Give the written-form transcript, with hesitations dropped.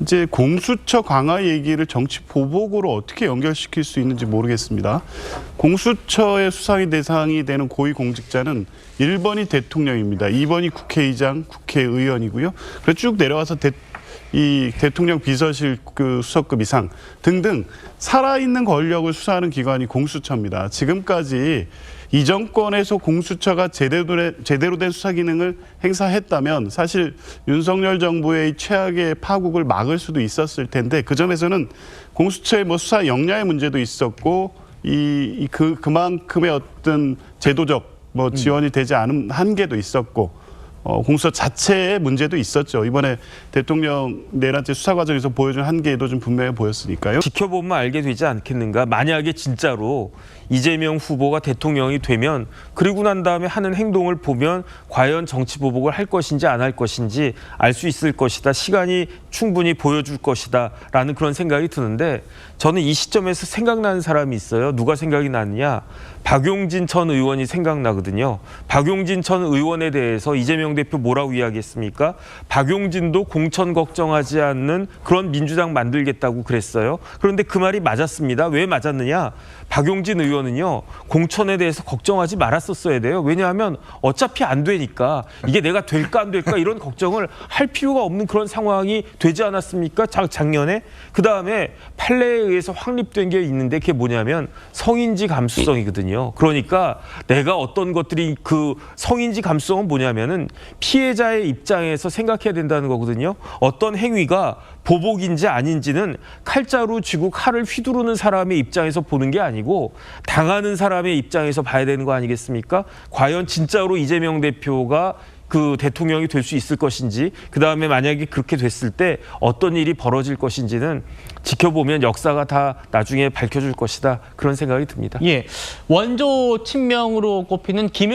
이제 공수처 강화 얘기를 정치 보복으로 어떻게 연결시킬 수 있는지 모르겠습니다. 공수처의 수사의 대상이 되는 고위공직자는 1번이 대통령입니다. 2번이 국회의장, 국회의원이고요. 그래서 쭉 내려와서 이 대통령 비서실 그 수석급 이상 등등 살아있는 권력을 수사하는 기관이 공수처입니다. 지금까지 이 정권에서 공수처가 제대로 된 수사 기능을 행사했다면 사실 윤석열 정부의 최악의 파국을 막을 수도 있었을 텐데 그 점에서는 공수처의 뭐 수사 역량의 문제도 있었고 그만큼의 어떤 제도적 뭐 지원이 되지 않은 한계도 있었고 공수처 자체의 문제도 있었죠. 이번에 대통령 내란죄 수사 과정에서 보여준 한계도 좀 분명해 보였으니까요. 지켜보면 알게 되지 않겠는가. 만약에 진짜로 이재명 후보가 대통령이 되면 그리고 난 다음에 하는 행동을 보면 과연 정치 보복을 할 것인지 안 할 것인지 알 수 있을 것이다. 시간이 충분히 보여줄 것이다. 라는 그런 생각이 드는데 저는 이 시점에서 생각나는 사람이 있어요. 누가 생각이 나느냐. 박용진 전 의원이 생각나거든요. 박용진 전 의원에 대해서 이재명 대표 뭐라고 이야기했습니까? 박용진도 공천 걱정하지 않는 그런 민주당 만들겠다고 그랬어요. 그런데 그 말이 맞았습니다. 왜 맞았느냐? 박용진 의원은요. 공천에 대해서 걱정하지 말았었어야 돼요. 왜냐하면 어차피 안 되니까 이게 내가 될까 안 될까 이런 걱정을 할 필요가 없는 그런 상황이 되지 않았습니까? 작년에. 그다음에 판례에 의해서 확립된 게 있는데 그게 뭐냐면 성인지 감수성이거든요. 그러니까 내가 어떤 것들이 그 성인지 감수성은 뭐냐면은 피해자의 입장에서 생각해야 된다는 거거든요. 어떤 행위가 보복인지 아닌지는 칼자루 쥐고 칼을 휘두르는 사람의 입장에서 보는 게 아니고 당하는 사람의 입장에서 봐야 되는 거 아니겠습니까? 과연 진짜로 이재명 대표가 그 대통령이 될 수 있을 것인지 그다음에 만약에 그렇게 됐을 때 어떤 일이 벌어질 것인지는 지켜보면 역사가 다 나중에 밝혀줄 것이다. 그런 생각이 듭니다. 예, 원조 친명으로 꼽히는 김